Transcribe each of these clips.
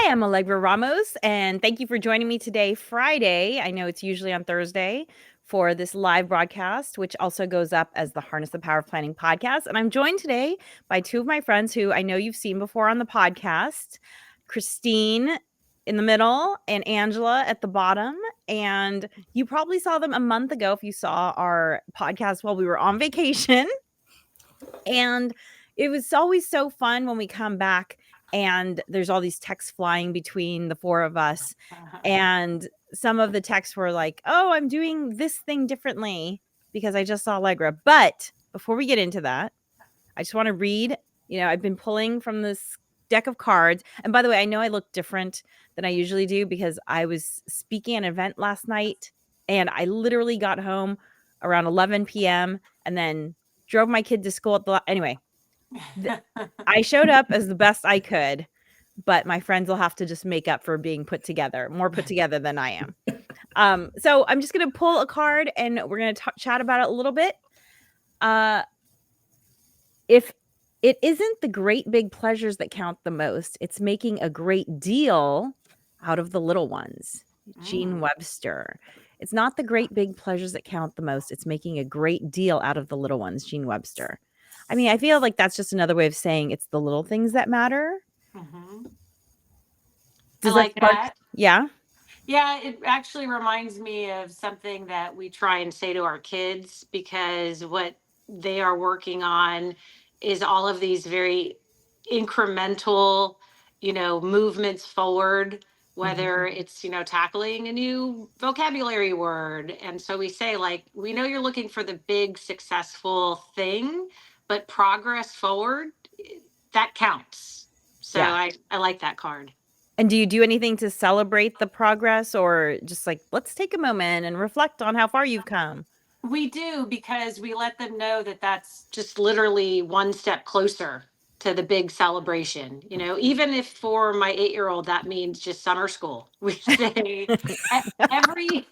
am Allegra Ramos, and thank you for joining me today, Friday. I know it's usually on Thursday for this live broadcast, which also goes up as the Harness the Power of Planning podcast. And I'm joined today by two of my friends who I know you've seen before on the podcast, Christine in the middle and Angela at the bottom. And you probably saw them a month ago if you saw our podcast while we were on vacation. And it was always so fun when we come back and there's all these texts flying between the four of us. And some of the texts were like, oh, I'm doing this thing differently because I just saw Allegra. But before we get into that, I just want to read, I've been pulling from this deck of cards. And by the way, I know I look different than I usually do because I was speaking at an event last night and I literally got home around 11 p.m. and then drove my kid to school anyway. I showed up as the best I could, but my friends will have to just make up for being more put together than I am. So I'm just going to pull a card and we're going to chat about it a little bit. If it isn't the great big pleasures that count the most, it's making a great deal out of the little ones. Gene Webster. It's not the great big pleasures that count the most. It's making a great deal out of the little ones. Gene Webster. I mean, I feel like that's just another way of saying it's the little things that matter. Mm-hmm. Does I like that. Yeah. Yeah, it actually reminds me of something that we try and say to our kids because what they are working on is all of these very incremental, movements forward, whether it's, tackling a new vocabulary word. And so we say, like, we know you're looking for the big successful thing, but progress forward, that counts. So Yeah. I like that card. And do you do anything to celebrate the progress or just like, let's take a moment and reflect on how far you've come? We do because we let them know that that's just literally one step closer to the big celebration. Even if for my 8-year-old that means just summer school, we say every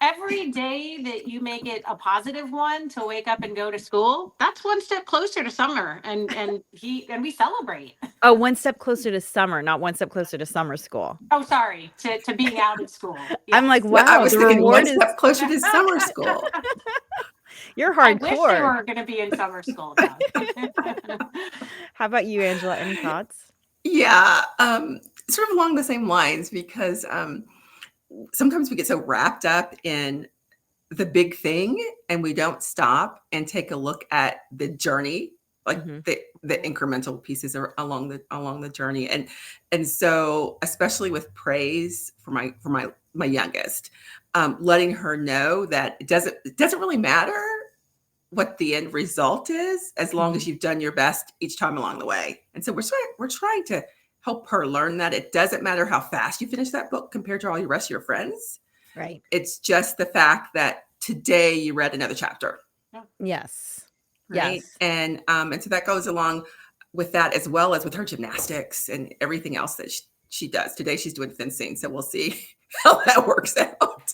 every day that you make it a positive one to wake up and go to school, that's one step closer to summer, and we celebrate. Oh, one step closer to summer, not one step closer to summer school. Oh, sorry, to being out of school. I'm like, Yes. wow, I was the thinking one reward is step closer to summer school. you're I wish they hardcore. were going to be in summer school. Though. How about you, Angela? Any thoughts? Yeah, sort of along the same lines because sometimes we get so wrapped up in the big thing and we don't stop and take a look at the journey, like the incremental pieces are along the journey. And so especially with praise for my youngest, letting her know that it doesn't really matter what the end result is as long as you've done your best each time along the way. And so we're trying to help her learn that it doesn't matter how fast you finish that book compared to all the rest of your friends. Right. It's just the fact that today you read another chapter. Yes. Right. Yes. And so that goes along with that as well as with her gymnastics and everything else that she does. Today she's doing fencing. So we'll see how that works out.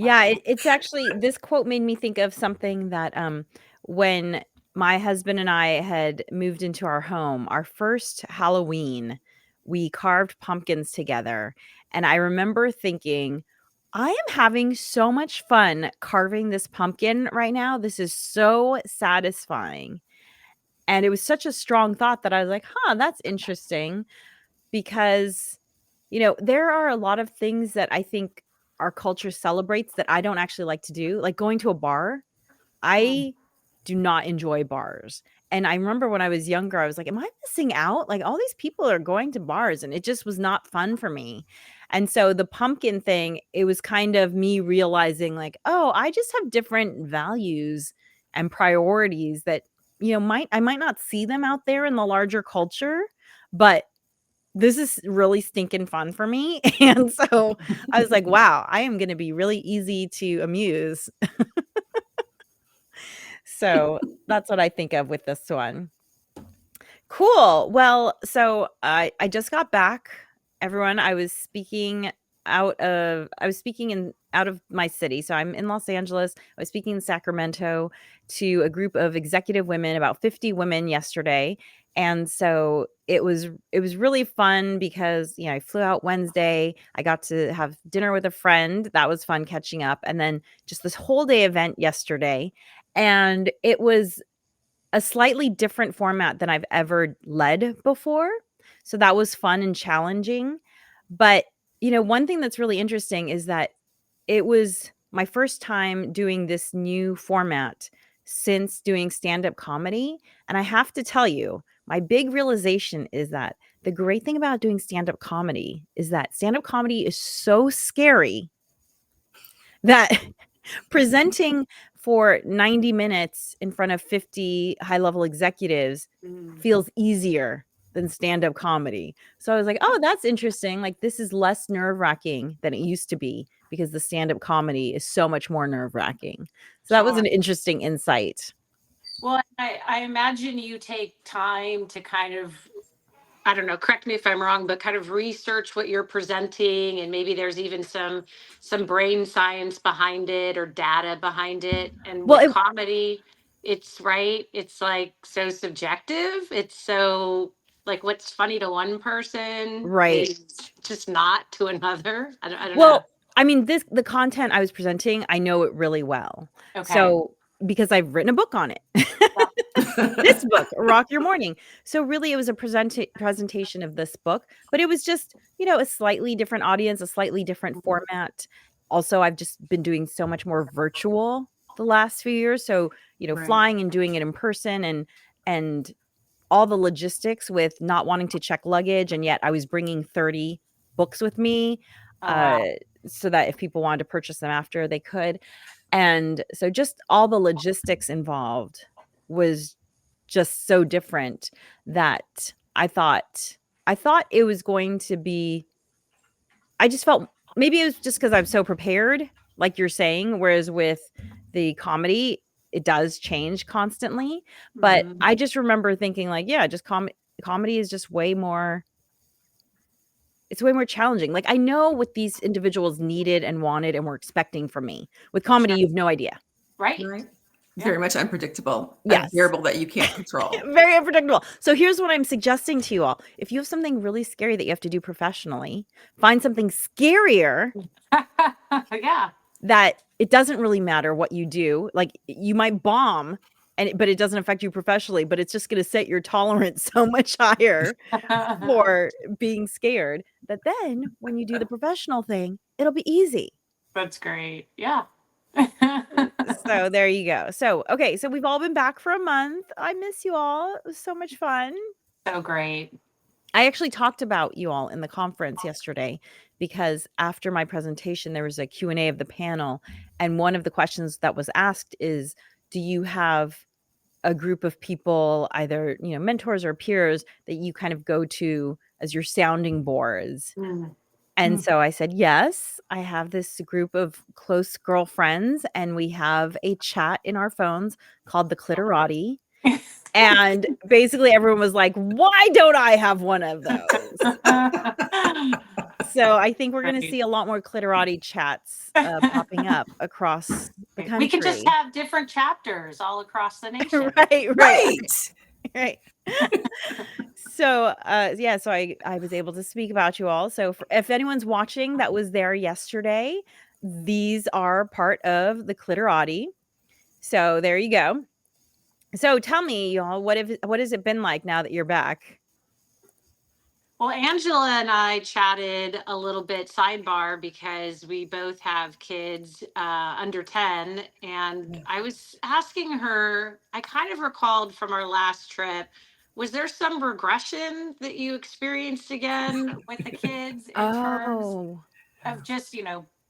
Yeah, it's actually, this quote made me think of something that when my husband and I had moved into our home, our first Halloween, we carved pumpkins together. And I remember thinking, I am having so much fun carving this pumpkin right now. This is so satisfying. And it was such a strong thought that I was like, that's interesting. Because, there are a lot of things that I think our culture celebrates that I don't actually like to do, like going to a bar. I do not enjoy bars. And I remember when I was younger, I was like, am I missing out? Like all these people are going to bars and it just was not fun for me. And so the pumpkin thing, it was kind of me realizing like, oh, I just have different values and priorities that, I might not see them out there in the larger culture, but this is really stinking fun for me. And so I was like, wow, I am going to be really easy to amuse. So that's what I think of with this one. Cool. Well, so I just got back, everyone. I was speaking I was speaking in out of my city. So I'm in Los Angeles. I was speaking in Sacramento to a group of executive women, about 50 women yesterday. And so it was really fun because, I flew out Wednesday. I got to have dinner with a friend. That was fun catching up. And then just this whole day event yesterday. And it was a slightly different format than I've ever led before. So that was fun and challenging. But, one thing that's really interesting is that it was my first time doing this new format since doing stand-up comedy. And I have to tell you, my big realization is that the great thing about doing stand-up comedy is that stand-up comedy is so scary that presenting for 90 minutes in front of 50 high-level executives feels easier than stand-up comedy. So I was like, "Oh, that's interesting. Like, this is less nerve-wracking than it used to be because the stand-up comedy is so much more nerve-wracking." So that was Sure. an interesting insight. Well, I imagine you take time to kind of, I don't know, correct me if I'm wrong, but kind of research what you're presenting, and maybe there's even some brain science behind it or data behind it. And Well, with it comedy, it's right, it's like so subjective. It's so like what's funny to one person right. is just not to another. I don't know. Well, I mean, the content I was presenting, I know it really well. Okay. So, because I've written a book on it. This Right. book, Rock Your Morning. So really it was a presentation of this book, but it was just, a slightly different audience, a slightly different format. Also, I've just been doing so much more virtual the last few years. So, Right. flying and doing it in person and all the logistics with not wanting to check luggage, and yet I was bringing 30 books with me, Oh uh, wow. so that if people wanted to purchase them after, they could. And so just all the logistics involved was just so different that I thought it was going to be I just felt maybe it was just because 'cause I'm so prepared, like you're saying, whereas with the comedy, it does change constantly, but Mhm. I just remember thinking like, yeah, just comedy is just way more it's way more challenging. Like, I know what these individuals needed and wanted and were expecting from me. With comedy, Sure. you have no idea. Right. Right. Yeah. Very much unpredictable, a Yes. variable that you can't control. Very unpredictable. So here's what I'm suggesting to you all. If you have something really scary that you have to do professionally, find something scarier Yeah. that it doesn't really matter what you do. Like, you might bomb but it doesn't affect you professionally, but it's just going to set your tolerance so much higher for being scared that then when you do the professional thing, it'll be easy. That's great. Yeah. So there you go. So, okay, so we've all been back for a month. I miss you all. It was so much fun. So great. I actually talked about you all in the conference yesterday because after my presentation, there was a Q&A of the panel. And one of the questions that was asked is, do you have a group of people, either, mentors or peers that you kind of go to as your sounding boards? Mm. And so I said, yes, I have this group of close girlfriends and we have a chat in our phones called the Clitorati. And basically everyone was like, "Why don't I have one of those?" So I think we're gonna Right. see a lot more Clitorati chats, popping up across the We could just country. have different chapters all across the nation. Right, right, Right. right. So, yeah, so I was able to speak about you all. So if anyone's watching that was there yesterday, these are part of the Clitorati. So there you go. So tell me, y'all, what has it been like now that you're back? Well, Angela and I chatted a little bit sidebar because we both have kids under 10. And I was asking her, I kind of recalled from our last trip, was there some regression that you experienced again with the kids in terms Oh. of just,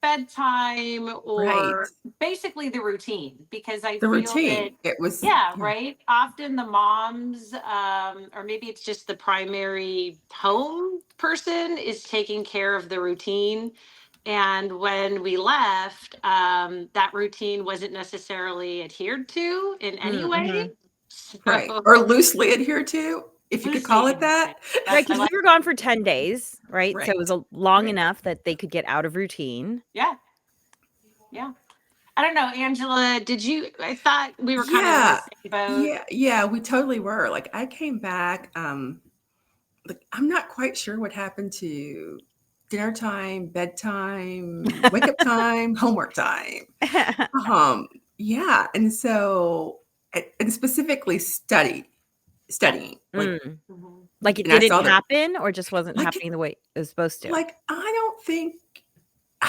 bedtime Right. or basically the routine? Because I The feel that, routine. It was yeah, yeah. right. Often the moms, or maybe it's just the primary home person, is taking care of the routine. And when we left, that routine wasn't necessarily adhered to in any way. Right. So, Or loosely adhered to. if you could Loosely call it innocent. that. Right, I because like, we were gone for 10 days, right? So it was Right. a long Right. enough that they could get out of routine. yeah, yeah. I don't know, Angela, did you, I thought we were kind of in the Yeah. same boat. Yeah, we totally were. Like I came back, like I'm not quite sure what happened to dinner time, bedtime, wake up time, homework time. Um, yeah, and so and specifically Yeah. studying. Mm. Mhm. Like it And I didn't saw that happen or just wasn't like happening the way it was supposed to? I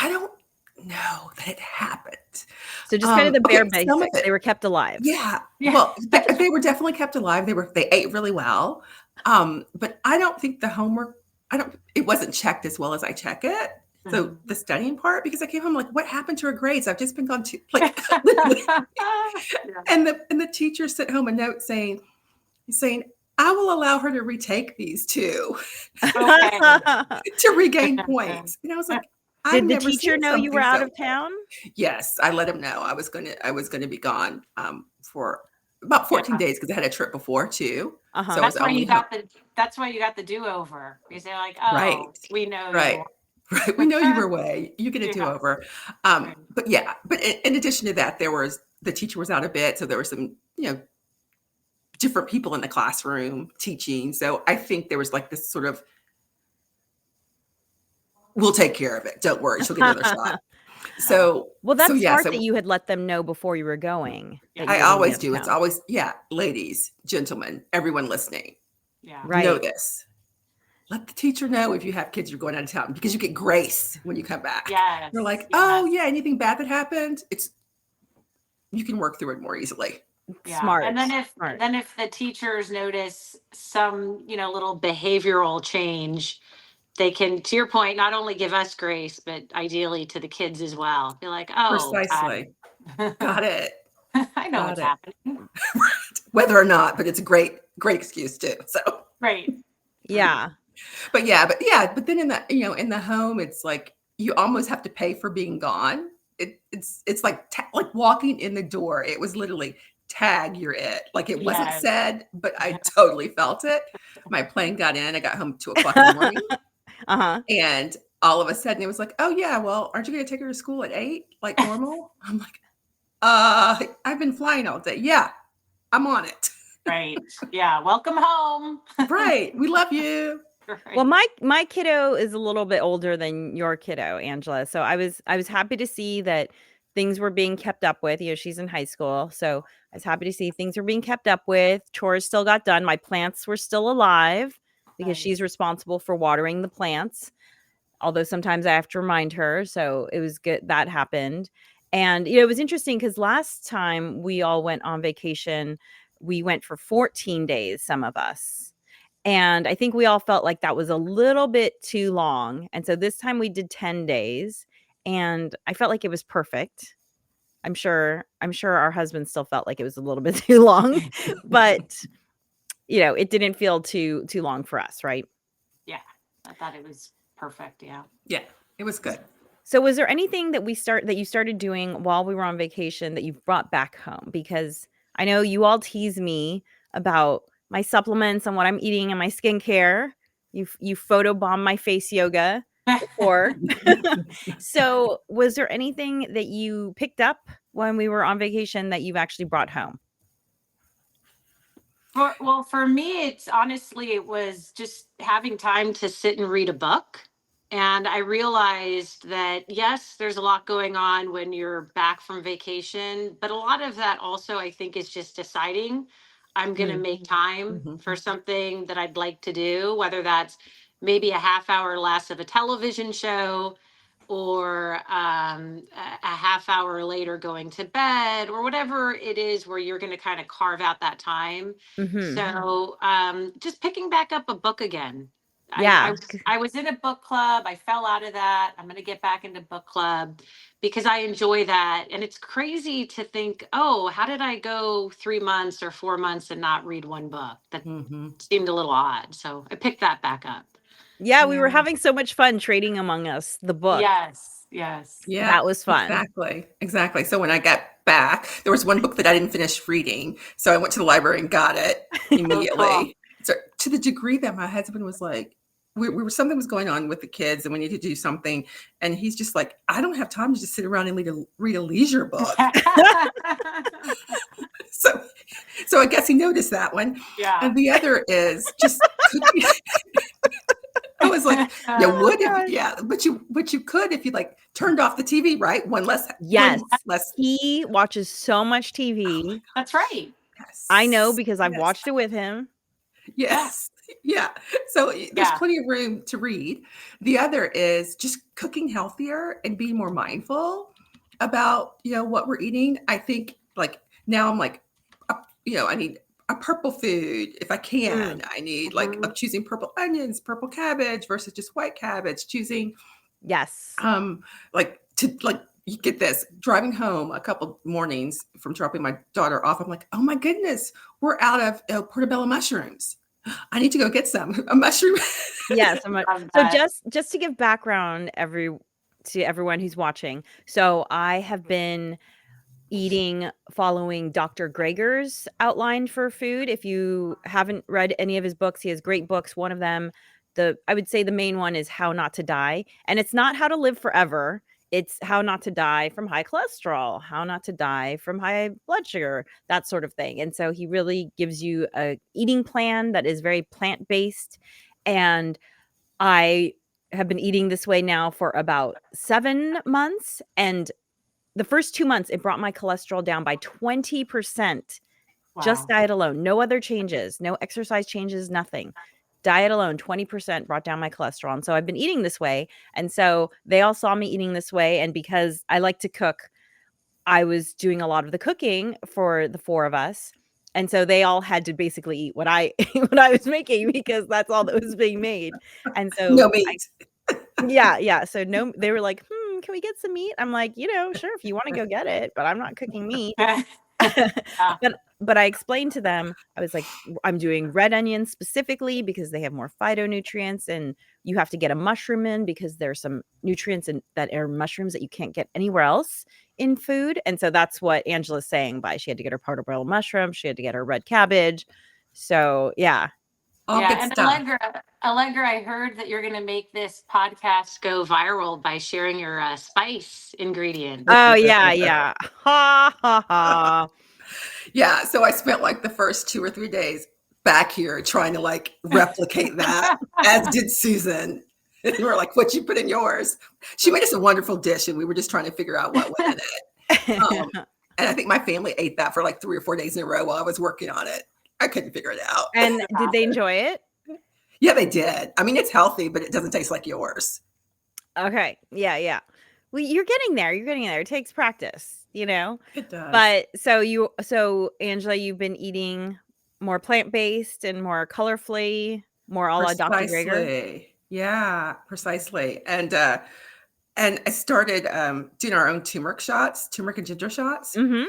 don't know that it happened. So just kind of the bare Okay, some of basics. it. They were kept alive. Yeah. Yeah. Well, they were definitely kept alive. They ate really well. But I don't think the homework it wasn't checked as well as I check it. So Mhm. the studying part, because I came home like, what happened to her grades? I've just been gone to like literally. Yeah. And the teacher sent home a note saying, I will allow her to retake these two Okay. to regain points. And I was like, I've Did the never teacher seen know you were something out so of good. town? Yes, I let him know I was gonna be gone for about Yeah. 14 days because I had a trip before too. So I Uh-huh. was only home. That's why you got the do-over. Because they're like, Right. oh, we know Right. you. Right. We know you were away. You get a Yeah. do-over. Right. But yeah, but in addition to that, the teacher was out a bit. So there were some, different people in the classroom teaching. So I think there was like this sort of, we'll take care of it. Don't worry, she'll get another shot. So Well, so that's yeah, smart that so you had let them know before you were going that Yeah. you I were gonna be always out of do. It's town. always, yeah, ladies, gentlemen, everyone listening, Yeah. Right. know this. Let the teacher know if you have kids you're going out of town because you get grace when you come back. Yes. You're like, Yes. oh yeah, anything bad that happened, you can work through it more easily. Yeah. Smart. And Smart. then if the teachers notice some, little behavioral change, they can, to your point, not only give us grace, but ideally to the kids as well. Be like, oh, Precisely. Got it. I know Got what's it. happening. Whether or not, but it's a great excuse too. So, Right. Yeah. but then in the home, it's like you almost have to pay for being gone. It's like like walking in the door. It was literally tag, you're it. Like it wasn't Yes. said, but I totally felt it. My plane got in. I got home 2 o'clock in the morning, Uh-huh. and all of a sudden it was like, oh yeah, well, aren't you going to take her to school at 8 like normal? I'm like, I've been flying all day. Yeah, I'm on it. Right. Yeah. Welcome home. Right. We love you. Right. Well, my kiddo is a little bit older than your kiddo, Angela. So I was happy to see that things were being kept up with. She's in high school. So I was happy to see things were being kept up with. Chores still got done. My plants were still alive because Nice. she's responsible for watering the plants. Although sometimes I have to remind her. So it was good that happened. And it was interesting because last time we all went on vacation, we went for 14 days, some of us. And I think we all felt like that was a little bit too long. And so this time we did 10 days and I felt like it was perfect. I'm sure our husband still felt like it was a little bit too long, but it didn't feel too long for us, right? Yeah. I thought it was perfect. Yeah. Yeah, it was good. So was there anything that you started doing while we were on vacation that you've brought back home? Because I know you all tease me about my supplements and what I'm eating and my skincare. You photobomb my face yoga before. So was there anything that you picked up when we were on vacation that you've actually brought home? For me, it was just having time to sit and read a book. And I realized that, yes, there's a lot going on when you're back from vacation, but a lot of that also, I think, is just deciding I'm going to make time Mhm. for something that I'd like to do, whether that's maybe a half hour less of a television show or a half hour later going to bed or whatever it is where you're going to kind of carve out that time. Mhm. So just picking back up a book again. Yeah. I was in a book club. I fell out of that. I'm going to get back into book club because I enjoy that. And it's crazy to think, oh, how did I go 3 months or 4 months and not read one book? That Mhm. seemed a little odd. So I picked that back up. Yeah, we were Yeah. having so much fun trading among us the book. Yes. Yes. Yeah, That was fun. exactly. So when I got back, there was one book that I didn't finish reading. So I went to the library and got it Oh, cool. immediately. So to the degree that my husband was like, we were something was going on with the kids and we need to do something. And he's just like, I don't have time to just sit around and read a leisure book. So, so I guess he noticed that one. Yeah. And the other is just cooking. I was like, you would if, yeah, but you could if you like turned off the TV, right? Yes. One less. He watches so much TV. That's right. Yes. I know because I've Yes. watched it with him. Yes. Yeah. So there's plenty of room to read. The other is just cooking healthier and being more mindful about, what we're eating. I think like now I'm like, I need a purple food if I can. I need like I'm choosing purple onions, purple cabbage versus just white cabbage, choosing Yes. You get this, driving home a couple mornings from dropping my daughter off, I'm like, oh my goodness, we're out of portobello mushrooms. I need to go get some. A mushroom. Yes. So just to give background to everyone who's watching. So I have been following Dr. Greger's outline for food. If you haven't read any of his books, he has great books. One of them, I would say the main one is How Not to Die. And it's not how to live forever. It's how not to die from high cholesterol, how not to die from high blood sugar, that sort of thing. And so he really gives you a eating plan that is very plant-based. And I have been eating this way now for about 7 months. And the first 2 months, it brought my cholesterol down by 20%. Wow. Just diet alone. No other changes, no exercise changes, nothing. Diet alone, 20% brought down my cholesterol. And so I've been eating this way. And so they all saw me eating this way. And because I like to cook, I was doing a lot of the cooking for the 4 of us. And so they all had to basically eat what I was making because that's all that was being made. And so No meat. Yeah. So no, they were like, can we get some meat? I'm like, sure, if you want to go get it, but I'm not cooking meat. But I explained to them, I was like, I'm doing red onions specifically because they have more phytonutrients, and you have to get a mushroom in because there's some nutrients that are mushrooms that you can't get anywhere else in food. And so that's what Angela's saying by she had to get her portobello mushroom, she had to get her red cabbage. So yeah. All good and stuff. Allegra, I heard that you're going to make this podcast go viral by sharing your spice ingredients. Oh yeah. Ha ha ha. Yeah, so I spent like the first 2 or 3 days back here trying to like replicate that, as did Susan. And we were like, "What you put in yours?" She made us a wonderful dish, and we were just trying to figure out what went in it. And I think my family ate that for like 3 or 4 days in a row while I was working on it. I couldn't figure it out. And did they enjoy it? Yeah, they did. I mean, it's healthy, but it doesn't taste like yours. Okay. Yeah. Well, you're getting there. It takes practice, It does. But so Angela, you've been eating more plant-based and more colorfully, more a la Dr. Greger. Precisely. Yeah, precisely. And I started doing our own turmeric and ginger shots. And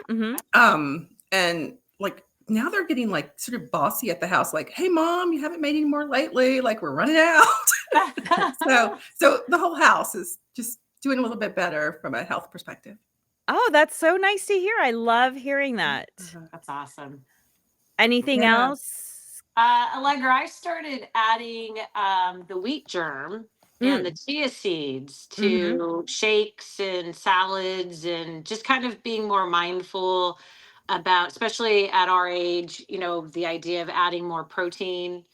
like now they're getting like sort of bossy at the house, like, "Hey mom, you haven't made any more lately. Like we're running out." So the whole house is just doing a little bit better from a health perspective. Oh, that's so nice to hear. I love hearing that. That's awesome. Anything else? Allegra, I started adding the wheat germ and the chia seeds to shakes and salads, and just kind of being more mindful about, especially at our age, the idea of adding more protein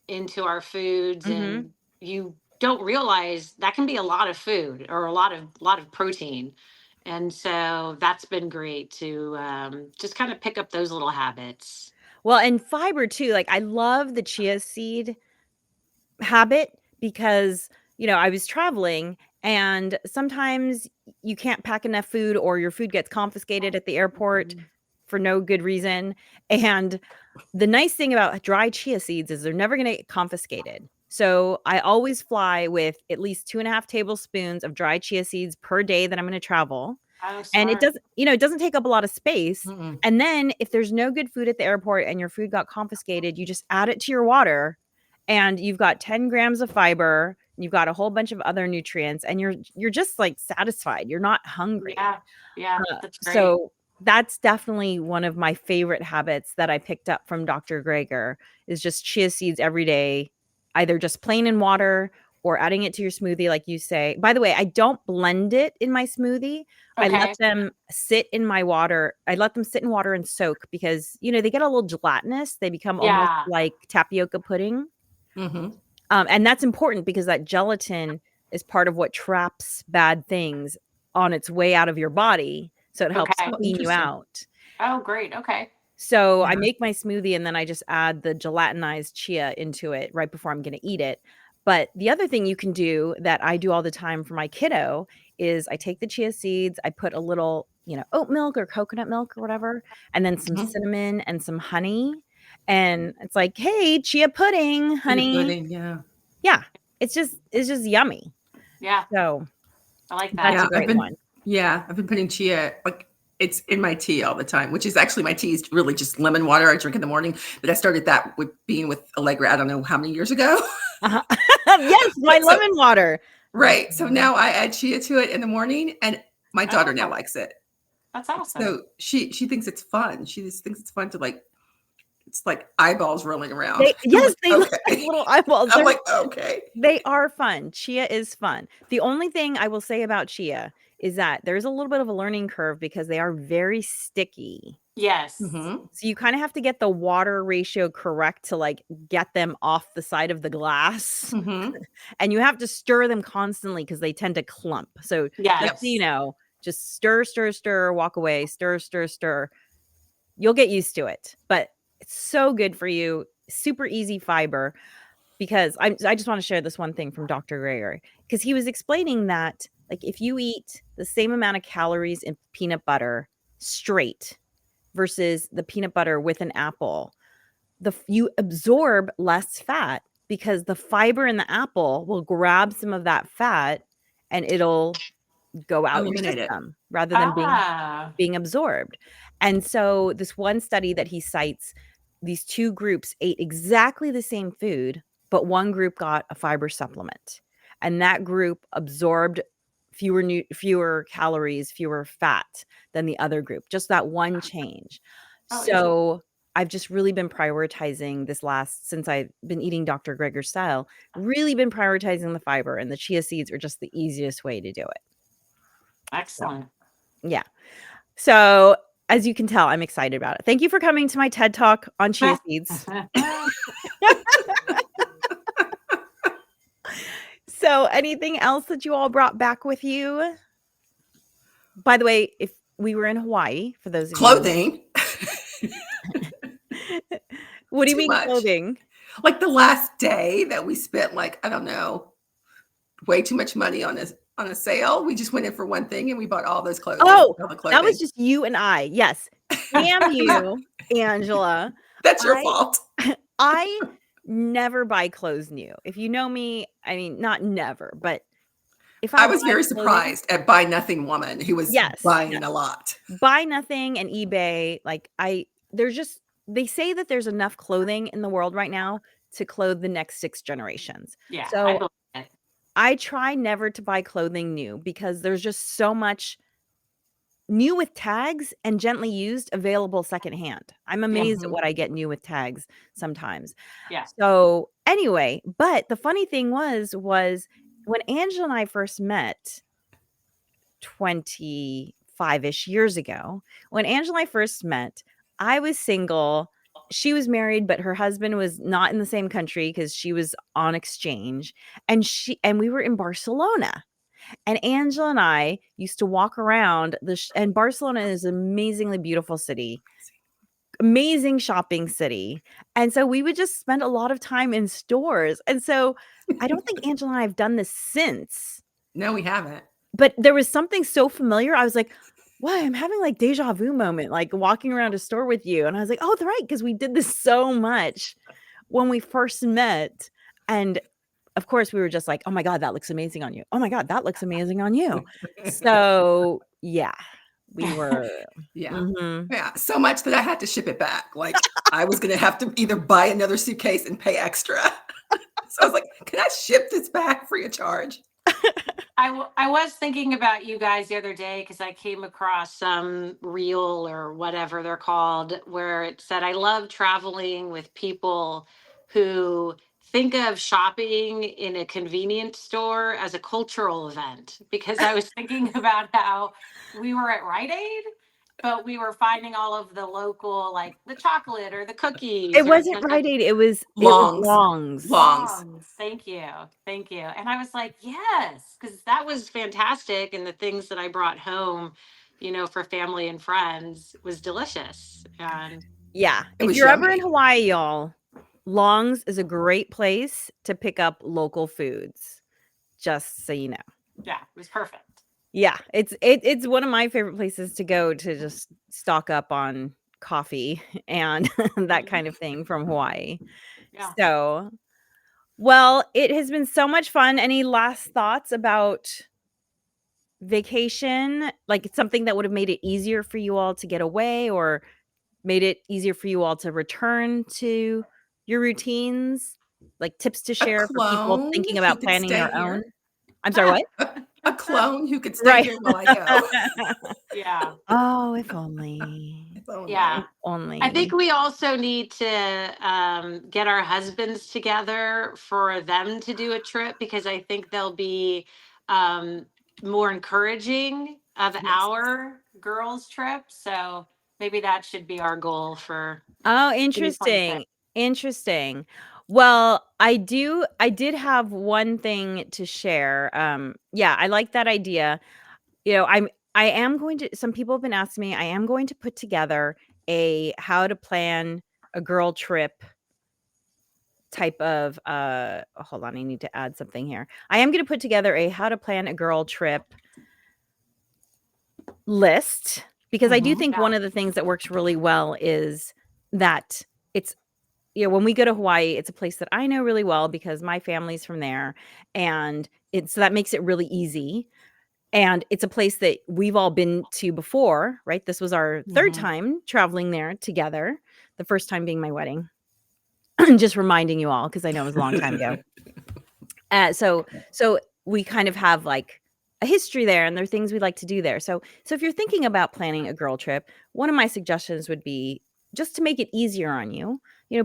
into our foods. And you don't realize that can be a lot of food or a lot of protein. And so that's been great to just kind of pick up those little habits. Well, and fiber too. Like I love the chia seed habit because, I was traveling and sometimes you can't pack enough food or your food gets confiscated at the airport for no good reason. And the nice thing about dry chia seeds is they're never going to get confiscated. So I always fly with at least 2.5 tablespoons of dry chia seeds per day that I'm going to travel. And it doesn't take up a lot of space. And then if there's no good food at the airport and your food got confiscated, you just add it to your water and you've got 10 grams of fiber. You've got a whole bunch of other nutrients and you're just like satisfied. You're not hungry. Yeah. That's great. So that's definitely one of my favorite habits that I picked up from Dr. Greger is just chia seeds every day, either just plain in water or adding it to your smoothie, like you say. By the way, I don't blend it in my smoothie. I let Okay. them sit in my water. I let them sit in water and soak because, they get a little gelatinous. They become almost Yeah. like tapioca pudding. Mm-hmm. And that's important because that gelatin is part of what traps bad things on its way out of your body. So it helps Okay. Oh, clean you interesting. out. Oh, great. Okay. So I Yeah. make my smoothie and then I just add the gelatinized chia into it right before I'm going to eat it. But the other thing you can do that I do all the time for my kiddo is I take the chia seeds, I put a little, oat milk or coconut milk or whatever, and then some Mhm. cinnamon and some honey. And it's like, hey, chia pudding, Chia honey. pudding, yeah. Yeah. It's just yummy. Yeah. So I like that's that. a great one. I've been putting chia, like, it's in my tea all the time, which is actually my tea is really just lemon water I drink in the morning. But I started that with being with Allegra, I don't know how many years ago. Uh-huh. Yes, my So lemon water. right. So now I add chia to it in the morning, and my daughter now Oh, likes it. that's awesome. So she thinks it's fun. She just thinks it's fun to, like, it's like eyeballs rolling around. They I'm yes, like, they look like okay. little eyeballs. I'm like, okay. They are fun. Chia is fun. The only thing I will say about chia is that there's a little bit of a learning curve because they are very sticky. Yes. Mm-hmm. So you kind of have to get the water ratio correct to like get them off the side of the glass. Mm-hmm. And you have to stir them constantly because they tend to clump. So just Yep. so you Yes. know, just stir, stir, stir, walk away, stir, stir, stir. You'll get used to it. But it's so good for you. Super easy fiber. Because I just want to share this one thing from Dr. Greger because he was explaining that like if you eat the same amount of calories in peanut butter straight versus the peanut butter with an apple, you absorb less fat because the fiber in the apple will grab some of that fat and it'll go out your Eliminate it. system rather than Ah. being absorbed. And so this one study that he cites, these two groups ate exactly the same food, but one group got a fiber supplement. And that group absorbed fewer calories, fewer fat than the other group. Just that one change. Oh, interesting. So I've just really been prioritizing since I've been eating Dr. Greger's style, really been prioritizing the fiber, and the chia seeds are just the easiest way to do it. So, Excellent. yeah. So, as you can tell, I'm excited about it. Thank you for coming to my TED Talk on chia seeds. So, anything else that you all brought back with you? By the way, if we were in Hawaii, for those of you Clothing. what do you Too mean much. clothing? Like the last day that we spent, like, I don't know, way too much money on a sale. We just went in for one thing and we bought all those clothing. Oh, All the that was clothing. just you and I. Yes. Damn you, Angela. That's your I fault. I never buy clothes new. If you know me, I mean, not never, but if I I was buy very clothing, surprised at Buy Nothing Woman who was yes, buying yes. a lot. Buy Nothing and eBay, like there's just they say that there's enough clothing in the world right now to clothe the next 6 generations. Yeah, I So believe it. I try never to buy clothing new because there's just so much new with tags and gently used available secondhand. I'm amazed at Mhm. what I get new with tags sometimes. Yeah. So anyway, but the funny thing was when Angela and I first met 25-ish years ago, when Angela and I first met, I was single. She was married, but her husband was not in the same country because she was on exchange. And we were in Barcelona. And Angela and I used to walk around and Barcelona is an amazingly beautiful city, amazing shopping city. And so we would just spend a lot of time in stores. And so I don't think Angela and I have done this since, No, we haven't. but there was something so familiar. I was like, "Why? I'm having like deja vu moment, like walking around a store with you." And I was like, "Oh, that's right, because we did this so much when we first met." And of course, we were just like, "Oh my god, that looks amazing on you. Oh my god, that looks amazing on you." So, yeah, we were Yeah. mhm. Yeah. So much that I had to ship it back. Like, I was going to have to either buy another suitcase and pay extra. So I was like, can I ship this back free of charge? I was thinking about you guys the other day because I came across some reel or whatever they're called where it said, I love traveling with people who think of shopping in a convenience store as a cultural event. Because I was thinking about how we were at Rite Aid, but we were finding all of the local, like the chocolate or the It cookies or wasn't the Rite Aid, it was Longs. Longs. Longs. Thank you. Thank you. And I was like, yes, because that was fantastic. And the things that I brought home, for family and friends was delicious. And Yeah, It if was you're ever in yummy. Hawaii, y'all, Longs is a great place to pick up local foods, just so you know. yeah, it was perfect. Yeah, it's one of my favorite places to go to just stock up on coffee and that kind of thing from Hawaii. Yeah. So, well, it has been so much fun. Any last thoughts about vacation? Like, it's something that would have made it easier for you all to get away or made it easier for you all to return to your routines? Like, tips to A share for people clone thinking who about could planning stay their own? here. I'm sorry, what? A clone who could stay Right. here while I go. Yeah. Oh, if only. If Yeah. only. I think Only. we also need to get our husbands together for them to do a trip because I think they'll be um, more encouraging of Yes. our girls' trip. So maybe that should be our goal for Oh, 2026. interesting. Well, I did have one thing to share. Yeah, I like that idea. I am going to some people have been asking me, I am going to put together a how to plan a girl trip type of hold on, I need to add something here. I am going to put together a how to plan a girl trip list because I do think Yeah. one of the things that works really well is that it's when we go to Hawaii, it's a place that I know really well because my family's from there, and so that makes it really easy. And it's a place that we've all been to before, right? This was our third Mhm. time traveling there together. The first time being my wedding. Just reminding you all because I know it was a long time ago. So we kind of have like a history there, and there are things we like to do there. So if you're thinking about planning a girl trip, one of my suggestions would be just to make it easier on you.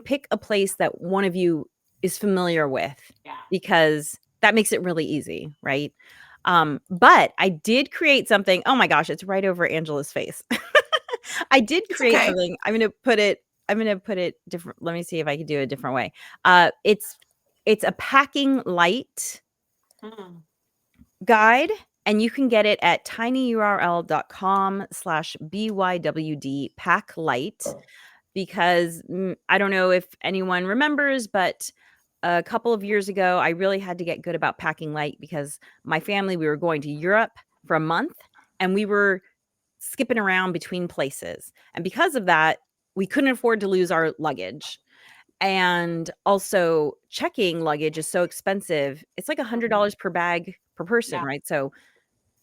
Pick a place that one of you is familiar with Yeah. because that makes it really easy, right? But I did create something. Oh my gosh, it's right over Angela's face. I did It's create okay. something. I'm gonna put it different. Let me see if I can do it a different way. It's a packing light Mm. guide, and you can get it at tinyurl.com/bywd pack light because I don't know if anyone remembers, but a couple of years ago, I really had to get good about packing light because my family, we were going to Europe for a month and we were skipping around between places. And because of that, we couldn't afford to lose our luggage. And also, checking luggage is so expensive. It's like $100 per bag per person, Yeah. right? So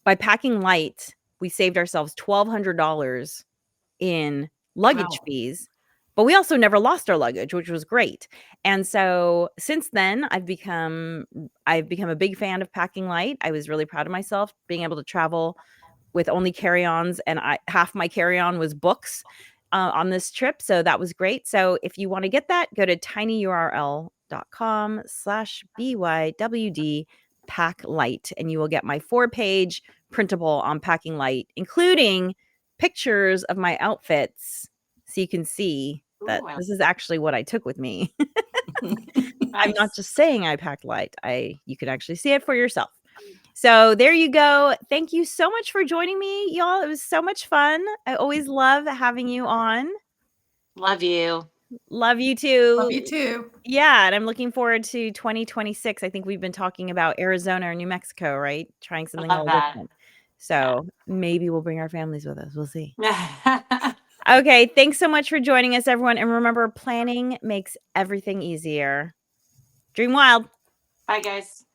by packing light, we saved ourselves $1,200 in luggage Wow. fees, but we also never lost our luggage, which was great. And so since then, I've become a big fan of packing light. I was really proud of myself being able to travel with only carry-ons, and half my carry-on was books on this trip, so that was great. So if you want to get that, go to tinyurl.com/bywd pack light, and you will get my 4-page printable on packing light, including pictures of my outfits, so you can see that Ooh, this is actually what I took with me. I'm not nice. just saying I packed light. You could actually see it for yourself. So there you go. Thank you so much for joining me, y'all. It was so much fun. I always love having you on. Love you. Love you Love too. you too. Yeah, and I'm looking forward to 2026. I think we've been talking about Arizona or New Mexico, right? Trying something a Love little that. different. So maybe we'll bring our families with us. We'll see. Yeah. Okay, thanks so much for joining us, everyone. And remember, planning makes everything easier. Dream wild. Bye, guys.